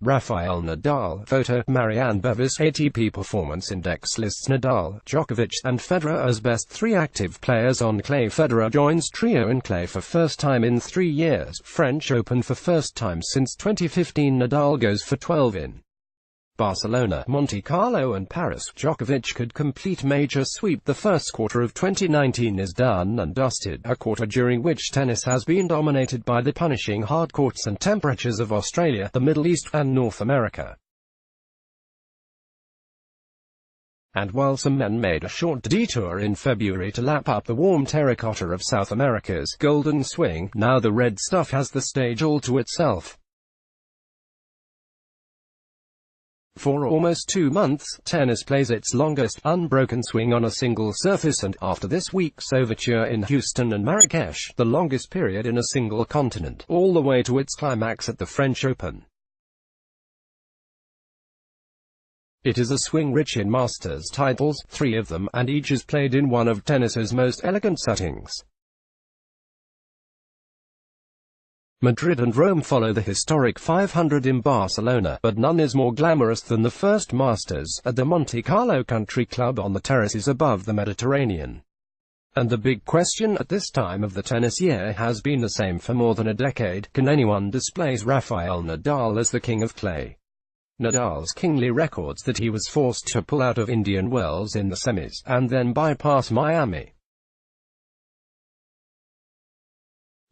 Rafael Nadal. Photo, Marianne Bevis. ATP Performance Index lists Nadal, Djokovic, and Federer as best three active players on clay. Federer joins trio in clay for first time in 3 years. French Open for first time since 2015. Nadal goes for 12 in Barcelona, Monte Carlo and Paris. Djokovic could complete major sweep. The first quarter of 2019 is done and dusted, a quarter during which tennis has been dominated by the punishing hard courts and temperatures of Australia, the Middle East, and North America. And while some men made a short detour in February to lap up the warm terracotta of South America's Golden Swing, now the red stuff has the stage all to itself. For almost 2 months, tennis plays its longest, unbroken swing on a single surface, and, after this week's overture in Houston and Marrakesh, the longest period in a single continent, all the way to its climax at the French Open. It is a swing rich in Masters titles, 3 of them, and each is played in one of tennis's most elegant settings. Madrid and Rome follow the historic 500 in Barcelona, but none is more glamorous than the first Masters, at the Monte Carlo Country Club on the terraces above the Mediterranean. And the big question at this time of the tennis year has been the same for more than a decade: can anyone displace Rafael Nadal as the king of clay? Nadal's kingly records that he was forced to pull out of Indian Wells in the semis, and then bypass Miami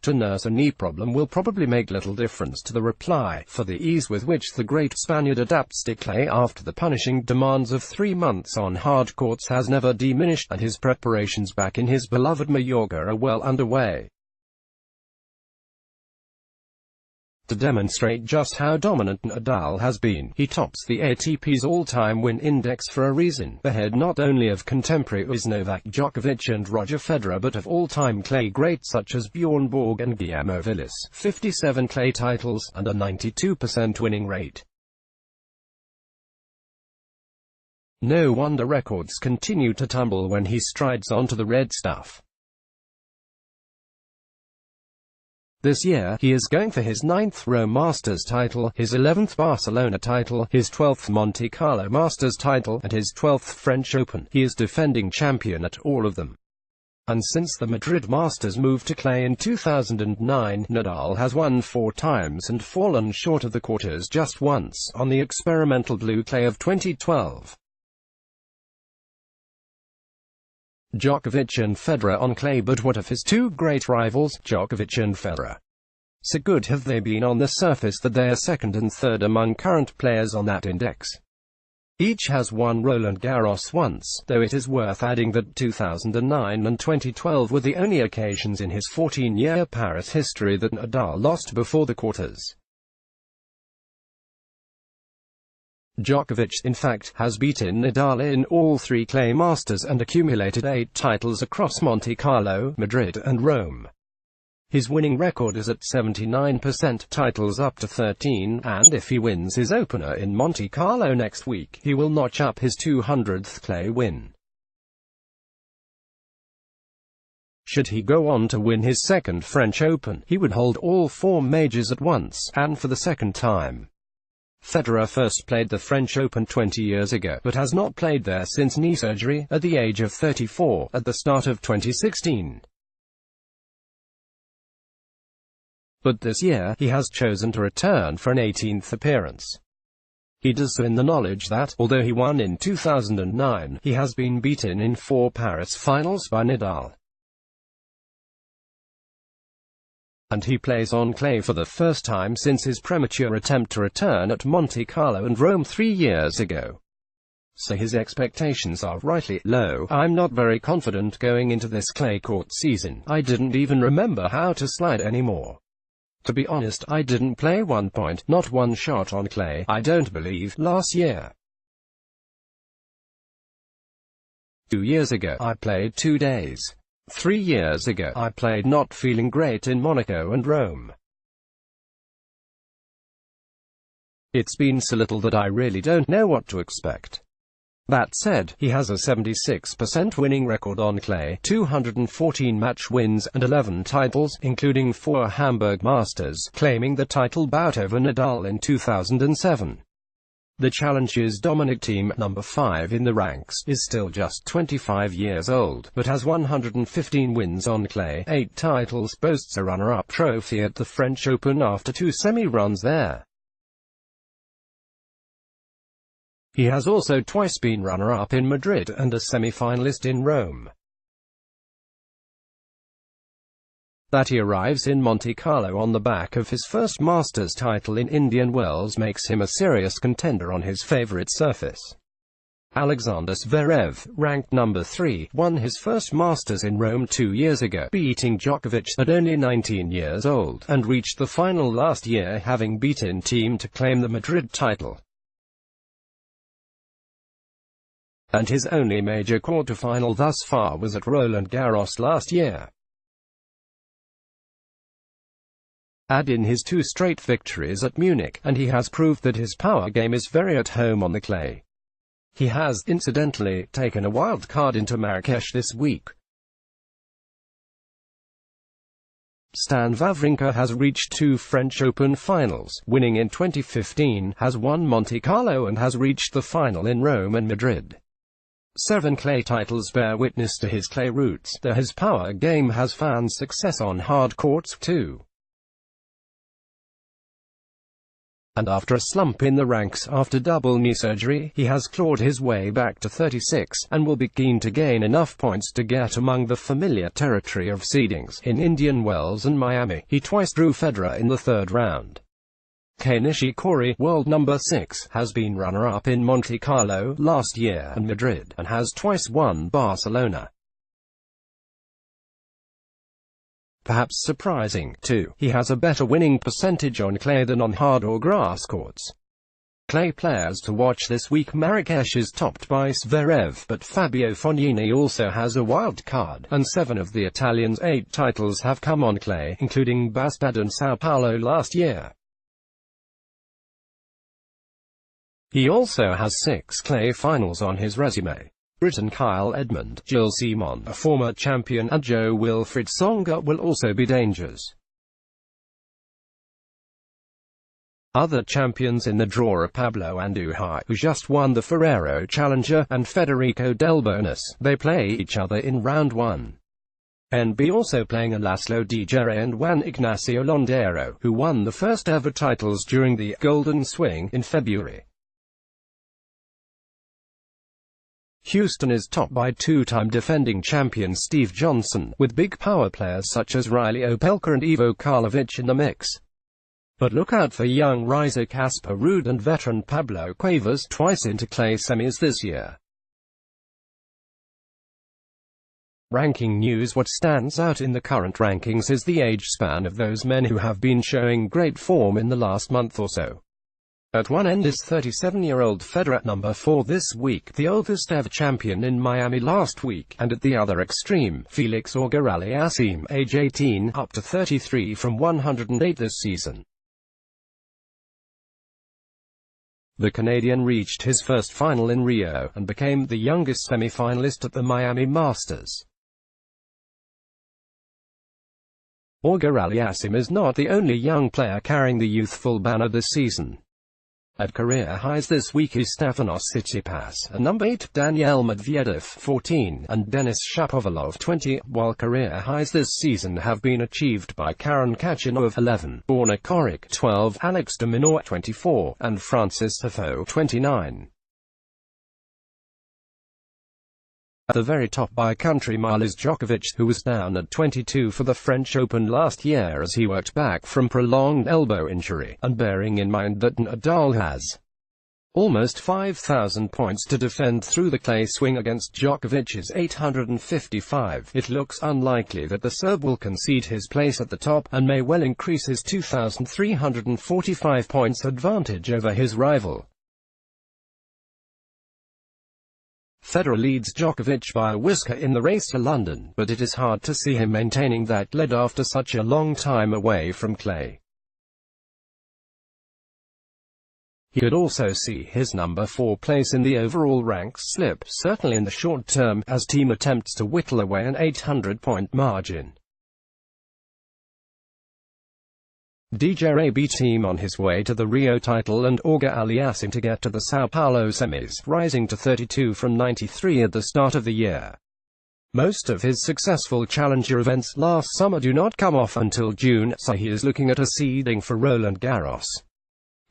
to nurse a knee problem will probably make little difference to the reply, for the ease with which the great Spaniard adapts to clay after the punishing demands of 3 months on hard courts has never diminished, and his preparations back in his beloved Mallorca are well underway. To demonstrate just how dominant Nadal has been, he tops the ATP's all-time win index for a reason, ahead not only of contemporaries Novak Djokovic and Roger Federer but of all-time clay greats such as Bjorn Borg and Guillermo Vilas, 57 clay titles, and a 92% winning rate. No wonder records continue to tumble when he strides onto the red stuff. This year, he is going for his 9th Rome Masters title, his 11th Barcelona title, his 12th Monte Carlo Masters title, and his 12th French Open. He is defending champion at all of them. And since the Madrid Masters moved to clay in 2009, Nadal has won 4 times and fallen short of the quarters just once, on the experimental blue clay of 2012. Djokovic and Federer on clay. But what of his 2 great rivals, Djokovic and Federer? So good have they been on the surface that they are 2nd and 3rd among current players on that index. Each has won Roland Garros once, though it is worth adding that 2009 and 2012 were the only occasions in his 14-year Paris history that Nadal lost before the quarters. Djokovic, in fact, has beaten Nadal in all 3 clay masters and accumulated 8 titles across Monte Carlo, Madrid, and Rome. His winning record is at 79%, titles up to 13, and if he wins his opener in Monte Carlo next week, he will notch up his 200th clay win. Should he go on to win his 2nd French Open, he would hold all 4 majors at once, and for the 2nd time. Federer first played the French Open 20 years ago, but has not played there since knee surgery, at the age of 34, at the start of 2016. But this year, he has chosen to return for an 18th appearance. He does so in the knowledge that, although he won in 2009, he has been beaten in 4 Paris finals by Nadal. And he plays on clay for the first time since his premature attempt to return at Monte Carlo and Rome 3 years ago. So his expectations are rightly low. I'm not very confident going into this clay court season. I didn't even remember how to slide anymore. To be honest, I didn't play 1 point, not 1 shot on clay, I don't believe, last year. 2 years ago, I played 2 days. 3 years ago, I played not feeling great in Monaco and Rome. It's been so little that I really don't know what to expect. That said, he has a 76% winning record on clay, 214 match wins, and 11 titles, including 4 Hamburg Masters, claiming the title bout over Nadal in 2007. The Challenger's Dominic team, number 5 in the ranks, is still just 25 years old, but has 115 wins on clay, 8 titles, boasts a runner-up trophy at the French Open after 2 semi-runs there. He has also twice been runner-up in Madrid and a semi-finalist in Rome. That he arrives in Monte Carlo on the back of his first Masters title in Indian Wells makes him a serious contender on his favorite surface. Alexander Zverev, ranked number 3, won his first Masters in Rome 2 years ago, beating Djokovic at only 19 years old, and reached the final last year, having beaten Thiem to claim the Madrid title. And his only major quarterfinal thus far was at Roland Garros last year. Add in his 2 straight victories at Munich, and he has proved that his power game is very at home on the clay. He has, incidentally, taken a wild card into Marrakesh this week. Stan Wawrinka has reached 2 French Open finals, winning in 2015, has won Monte Carlo and has reached the final in Rome and Madrid. 7 clay titles bear witness to his clay roots, though his power game has found success on hard courts too. And after a slump in the ranks after double knee surgery, he has clawed his way back to 36, and will be keen to gain enough points to get among the familiar territory of seedings. In Indian Wells and Miami, he twice drew Federer in the 3rd round. Kei Nishikori, world number 6, has been runner-up in Monte Carlo last year and Madrid, and has twice won Barcelona. Perhaps surprising, too, he has a better winning percentage on clay than on hard or grass courts. Clay players to watch this week: Marrakesh is topped by Zverev, but Fabio Fognini also has a wild card, and 7 of the Italian's 8 titles have come on clay, including Bastad and Sao Paulo last year. He also has 6 clay finals on his resume. Britain Kyle Edmund, Gilles Simon, a former champion, and Jo-Wilfried Tsonga will also be dangers. Other champions in the draw are Pablo Andujar, who just won the Ferrero Challenger, and Federico Del Bonis. They play each other in round 1. NB also playing Laszlo Di Gere and Juan Ignacio Londero, who won the first ever titles during the Golden Swing in February. Houston is topped by 2-time defending champion Steve Johnson, with big power players such as Riley Opelka and Ivo Karlovic in the mix. But look out for young riser Casper Ruud and veteran Pablo Cuevas, twice into clay semis this year. Ranking news: what stands out in the current rankings is the age span of those men who have been showing great form in the last month or so. At one end is 37-year-old Federer, number 4 this week, the oldest ever champion in Miami last week, and at the other extreme, Felix Auger-Aliassime, age 18, up to 33 from 108 this season. The Canadian reached his first final in Rio, and became the youngest semi-finalist at the Miami Masters. Auger-Aliassime is not the only young player carrying the youthful banner this season. At career highs this week is Stefanos Tsitsipas, and number 8, Daniil Medvedev, 14, and Denis Shapovalov, 20, while career highs this season have been achieved by Karen Khachanov, 11, Borna Coric, 12, Alex de Minaur, 24, and Francis Tiafoe, 29. At the very top by country mile is Djokovic, who was down at 22 for the French Open last year as he worked back from prolonged elbow injury, and bearing in mind that Nadal has almost 5,000 points to defend through the clay swing against Djokovic's 855, it looks unlikely that the Serb will concede his place at the top, and may well increase his 2,345 points advantage over his rival. Federer leads Djokovic by a whisker in the race to London, but it is hard to see him maintaining that lead after such a long time away from clay. He could also see his number 4 place in the overall ranks slip, certainly in the short term, as team attempts to whittle away an 800-point margin. DJ team on his way to the Rio title, and Auger Aliassime to get to the Sao Paulo semis, rising to 32 from 93 at the start of the year. Most of his successful challenger events last summer do not come off until June, so he is looking at a seeding for Roland Garros.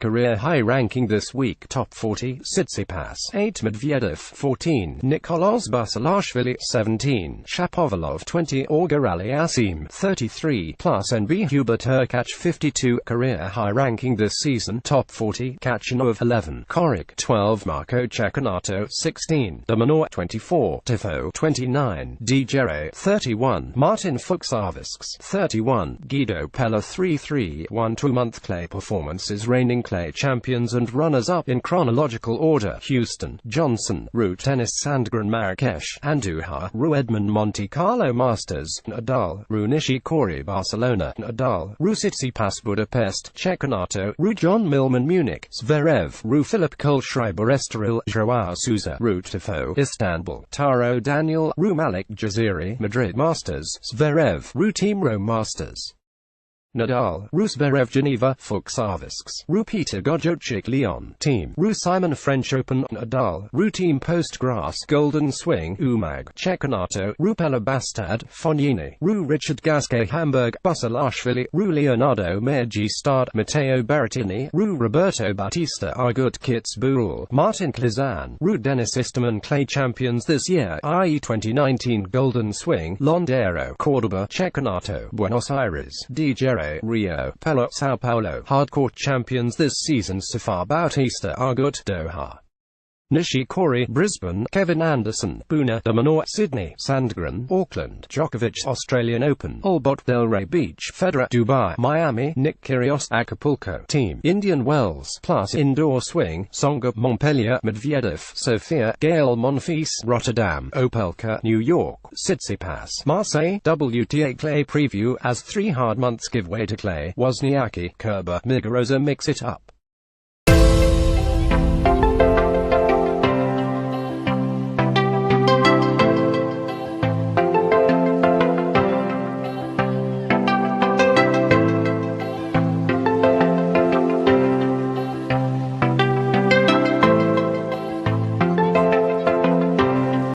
Career high ranking this week: top 40, Tsitsipas 8, Medvedev 14, Nicolas Basilashvili 17, Shapovalov 20, Auger Aliassime 33, plus NB Hubert Hurkacz 52. Career high ranking this season: top 40, Khachanov 11, Coric 12, Marco Cecchinato 16, de Minaur 24, Tifo 29, DJ 31, Martin Fuchsavasks 31, Guido Pella 3-3. 1 2-month clay performances. Reigning clay champions and runners-up in chronological order: Houston, Johnson, Root Tennis, Sandgren, Marrakesh, Andújar, Ru Edmond, Monte Carlo Masters, Nadal, Ru Nishikori, Barcelona, Nadal, Ru Tsitsipas, Budapest, Cecchinato, Ru John Millman, Munich, Zverev, Ru Philip Kohlschreiber, Estoril, Joao Sousa, Ru Tifo, Istanbul, Taro Daniel, Ru Malik Jaziri, Madrid Masters, Zverev, Ru Team Rome Masters. Nadal, Ru Zverev Geneva, Fuchsavasks, Ru Peter Gojocic Lyon, Team, Ru Simon French Open, Nadal, Ru Team Postgrass, Golden Swing, Umag, Cecchinato, Ru Pella Bastad, Fognini, Ru Richard Gasquet Hamburg, Basilashvili, Ru Leonardo Meggi Stade, Matteo Berrettini, Ru Roberto Bautista Agut Kitzbühel, Martin Klizan, Ru Dennis Isterman. Clay champions this year, i.e. 2019 Golden Swing, Londero, Cordoba, Cecchinato, Buenos Aires, DJ Rio, Pella, Sao Paulo. Hardcourt champions this season: Safar Bautista Agut, Doha, Nishikori, Brisbane, Kevin Anderson, Buna, de Minaur, Sydney, Sandgren, Auckland, Djokovic, Australian Open, Albot, Delray Beach, Federer, Dubai, Miami, Nick Kyrgios, Acapulco, Team, Indian Wells, plus Indoor Swing, Tsonga, Montpellier, Medvedev, Sofia, Gael Monfils, Rotterdam, Opelka, New York, Tsitsipas, Marseille. WTA Clay preview: as 3 hard months give way to clay, Wozniacki, Kerber, Muguruza mix it up.